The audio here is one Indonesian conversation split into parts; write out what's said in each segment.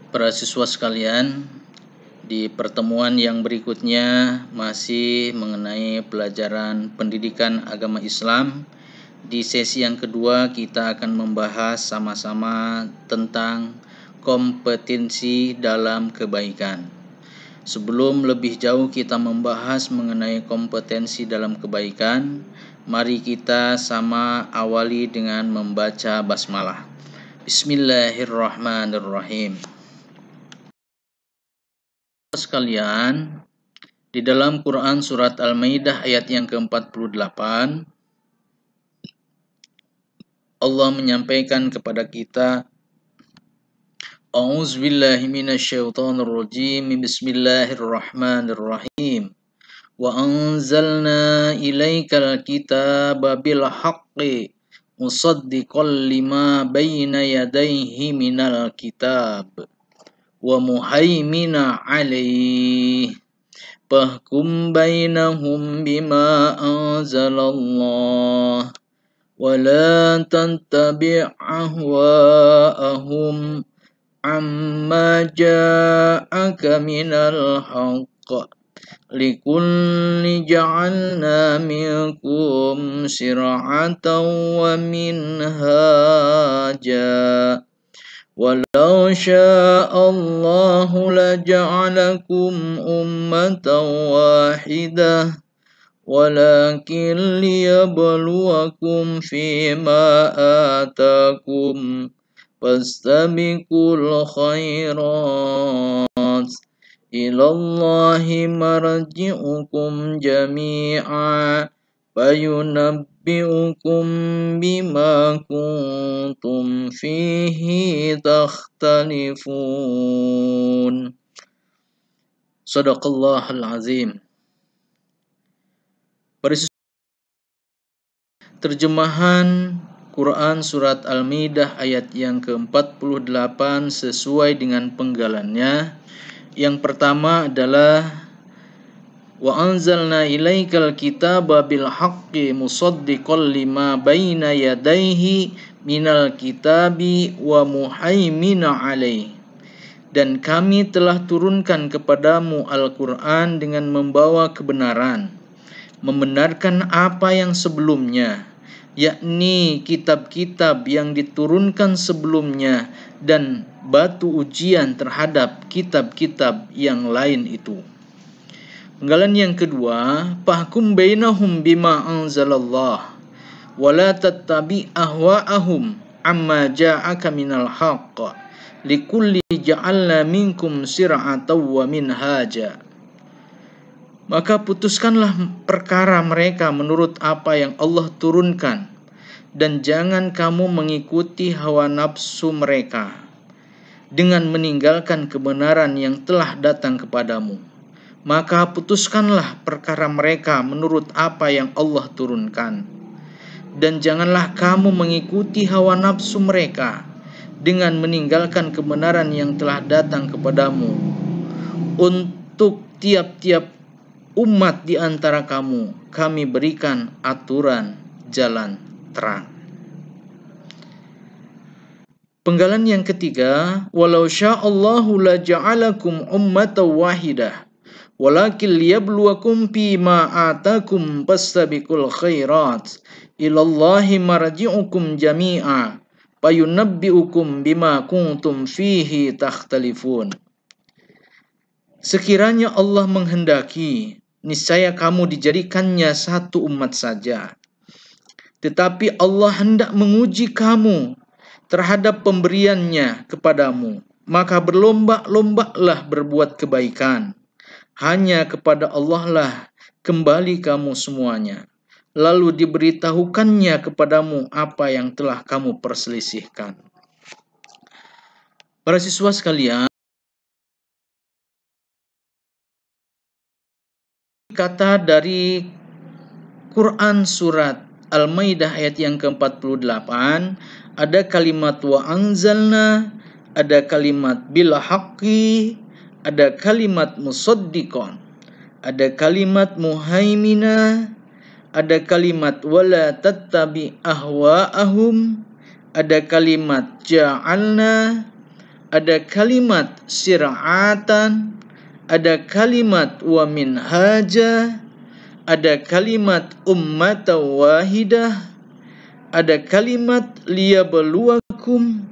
Para siswa sekalian, di pertemuan yang berikutnya masih mengenai pelajaran pendidikan agama Islam. Di sesi yang kedua kita akan membahas sama-sama tentang kompetensi dalam kebaikan. Sebelum lebih jauh kita membahas mengenai kompetensi dalam kebaikan, mari kita sama awali dengan membaca basmalah. Bismillahirrahmanirrahim. Sekalian, di dalam Quran surat Al-Maidah ayat yang ke-48, Allah menyampaikan kepada kita, A'udzubillahi minasyaitonirrajim. Bismillahirrahmanirrahim. Wa anzalna ilaikal kitaba bil haqqi musaddiqan lima bayna yadayhi minal kitab wa muhaimina alaih fahkum bainahum bima anzalallah wa la tattabi' ahwa'ahum amma ja'aka minal haqq likulli ja'alna minkum shir'atan wa minhaja walau sya'allahu laja'alakum ummatan wahidah walakin liyabluwakum fima atakum fastabiqul khairat ilallahi marji'ukum jami'a fayunabbi'ukum bima kuntum fihi takhtalifun. Shadaqallahul azim. Terjemahan Quran surat Al-Maidah ayat yang ke-48 sesuai dengan penggalannya. Yang pertama adalah wa anzalna ilaikal kitaba bil haqqi musaddiqan lima baina yadayhi minal kitabi wa muhaimina alaih. Dan kami telah turunkan kepadamu Al-Quran dengan membawa kebenaran, membenarkan apa yang sebelumnya, yakni kitab-kitab yang diturunkan sebelumnya dan batu ujian terhadap kitab-kitab yang lain itu. Penggalan yang kedua, fahkum bainahum bima anzalallah wa la tattabi' ahwa'ahum amma ja'aka minal haqq likulli ja'alna minkum sir'atan wa minhaja. Maka putuskanlah perkara mereka menurut apa yang Allah turunkan, dan jangan kamu mengikuti hawa nafsu mereka dengan meninggalkan kebenaran yang telah datang kepadamu. Maka putuskanlah perkara mereka menurut apa yang Allah turunkan, dan janganlah kamu mengikuti hawa nafsu mereka dengan meninggalkan kebenaran yang telah datang kepadamu. Untuk tiap-tiap umat di antara kamu, kami berikan aturan jalan terang. Penggalan yang ketiga, walau sya'allahu laja'alakum ummatan wahidah walakin liyabluwakum fima atakum fastabiqul khairat ilallahi marji'ukum jami'a fayunabbi'ukum bima kuntum fihi takhtalifun. Sekiranya Allah menghendaki, niscaya kamu dijadikannya satu umat saja. Tetapi Allah hendak menguji kamu terhadap pemberiannya kepadamu, maka berlomba-lombalah berbuat kebaikan. Hanya kepada Allah lah kembali kamu semuanya. Lalu diberitahukannya kepadamu apa yang telah kamu perselisihkan. Para siswa sekalian, kata dari Quran surat Al-Maidah ayat yang ke-48, ada kalimat wa anzalna, ada kalimat bil haqqi, ada kalimat musaddiqan, ada kalimat muhaimina, ada kalimat wala tattabi ahwa'ahum, ada kalimat ja'alna, ada kalimat sir'atan, ada kalimat wa minhaja, ada kalimat ummatan wahidah, ada kalimat liyabluwakum,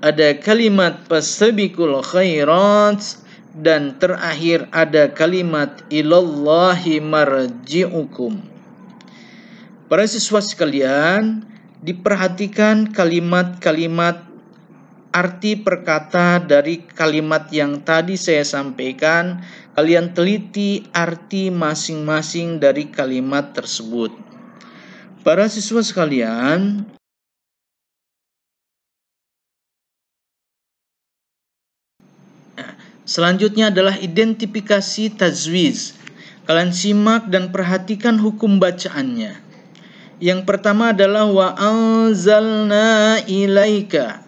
ada kalimat fastabiqul khairat, dan terakhir ada kalimat ilallahi marji'ukum. Para siswa sekalian, diperhatikan kalimat-kalimat arti perkata dari kalimat yang tadi saya sampaikan. Kalian teliti arti masing-masing dari kalimat tersebut. Para siswa sekalian, selanjutnya adalah identifikasi tajwiz. Kalian simak dan perhatikan hukum bacaannya. Yang pertama adalah wa anzalna ilaika.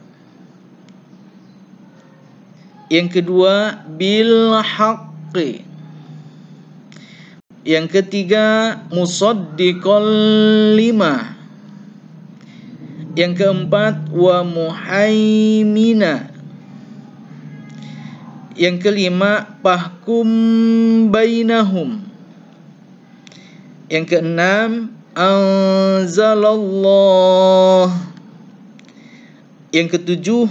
Yang kedua bil haqqi. Yang ketiga musaddiqal lima. Yang keempat wa muhaimina. Yang kelima fahkum bainahum. Yang keenam anzalallah. Yang ketujuh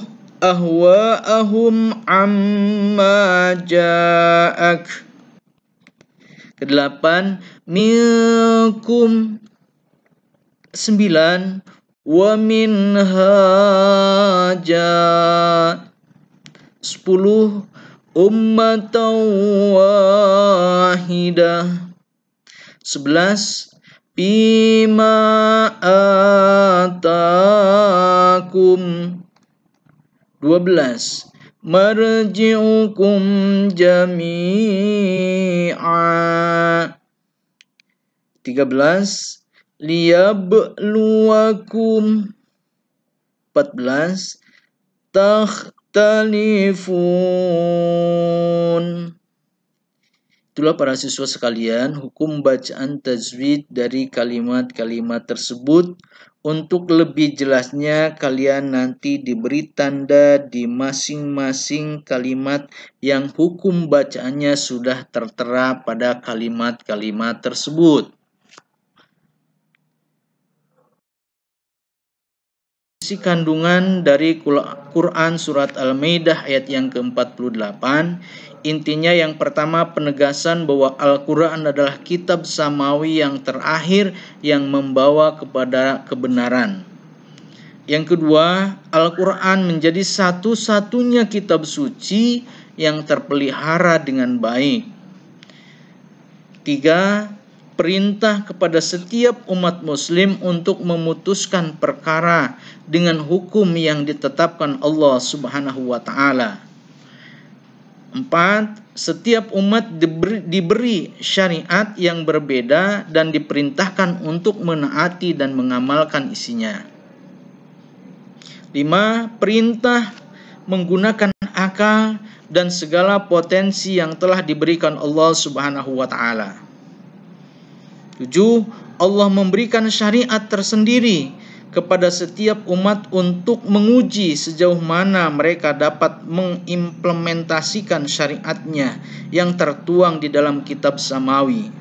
ahwa'ahum amma ja'ak. Kedelapan minkum. 9 wa minhaja. 10 ummatan wahidah. 11 bima atakum. 12 marji'ukum jami'a. 13 liyabluwakum. 14 takhtalifun. Itulah para siswa sekalian hukum bacaan tajwid dari kalimat-kalimat tersebut. Untuk lebih jelasnya kalian nanti diberi tanda di masing-masing kalimat yang hukum bacaannya sudah tertera pada kalimat-kalimat tersebut. Isi kandungan dari Quran surat Al-Maidah ayat yang ke-48. Intinya yang pertama penegasan bahwa Al-Quran adalah kitab samawi yang terakhir yang membawa kepada kebenaran. Yang kedua, Al-Quran menjadi satu-satunya kitab suci yang terpelihara dengan baik. 3. Perintah kepada setiap umat muslim untuk memutuskan perkara dengan hukum yang ditetapkan Allah Subhanahu wa ta'ala. 4. Setiap umat diberi syariat yang berbeda dan diperintahkan untuk menaati dan mengamalkan isinya. 5. Perintah menggunakan akal dan segala potensi yang telah diberikan Allah Subhanahu wa ta'ala. 7. Allah memberikan syariat tersendiri kepada setiap umat untuk menguji sejauh mana mereka dapat mengimplementasikan syariatnya yang tertuang di dalam kitab samawi.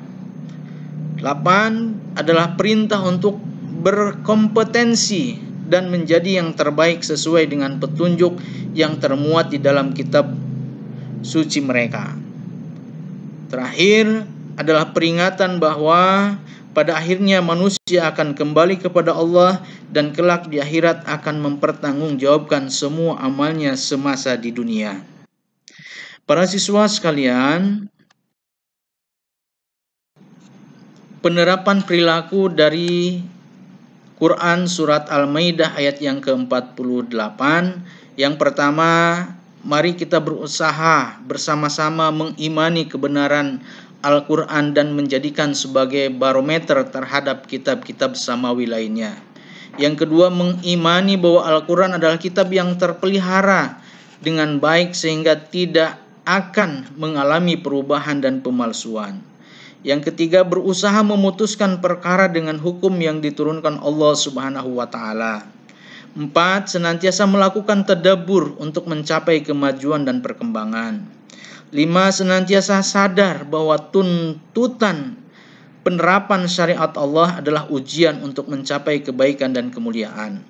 8 adalah perintah untuk berkompetensi dan menjadi yang terbaik sesuai dengan petunjuk yang termuat di dalam kitab suci mereka. Terakhir adalah peringatan bahwa pada akhirnya manusia akan kembali kepada Allah dan kelak di akhirat akan mempertanggungjawabkan semua amalnya semasa di dunia. Para siswa sekalian, penerapan perilaku dari Quran surat Al-Maidah ayat yang ke-48. Yang pertama, mari kita berusaha bersama-sama mengimani kebenaran Al-Quran dan menjadikan sebagai barometer terhadap kitab-kitab samawi lainnya. Yang kedua, mengimani bahwa Al-Quran adalah kitab yang terpelihara dengan baik sehingga tidak akan mengalami perubahan dan pemalsuan. Yang ketiga, berusaha memutuskan perkara dengan hukum yang diturunkan Allah Subhanahu wa ta'ala. 4. Senantiasa melakukan tadabbur untuk mencapai kemajuan dan perkembangan. 5. Senantiasa sadar bahwa tuntutan penerapan syariat Allah adalah ujian untuk mencapai kebaikan dan kemuliaan.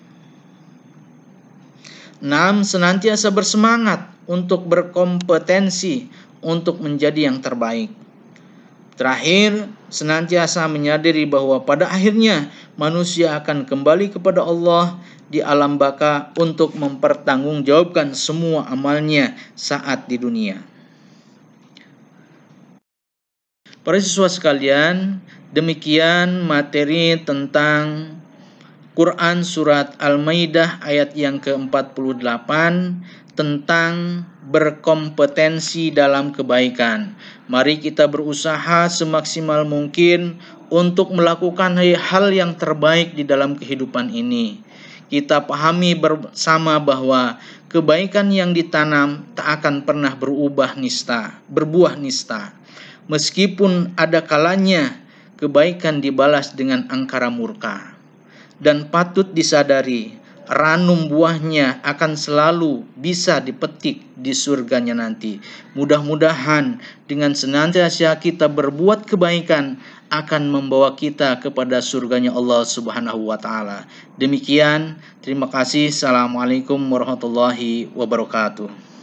6. Senantiasa bersemangat untuk berkompetensi untuk menjadi yang terbaik. Terakhir, senantiasa menyadari bahwa pada akhirnya manusia akan kembali kepada Allah di alam baka untuk mempertanggungjawabkan semua amalnya saat di dunia. Para siswa sekalian, demikian materi tentang Quran surat Al-Maidah ayat yang ke-48 tentang berkompetensi dalam kebaikan. Mari kita berusaha semaksimal mungkin untuk melakukan hal yang terbaik di dalam kehidupan ini. Kita pahami bersama bahwa kebaikan yang ditanam tak akan pernah berbuah nista. Meskipun ada kalanya kebaikan dibalas dengan angkara murka. Dan patut disadari, ranum buahnya akan selalu bisa dipetik di surganya nanti. Mudah-mudahan dengan senantiasa kita berbuat kebaikan akan membawa kita kepada surganya Allah Subhanahu wa Ta'ala. Demikian, terima kasih. Assalamualaikum warahmatullahi wabarakatuh.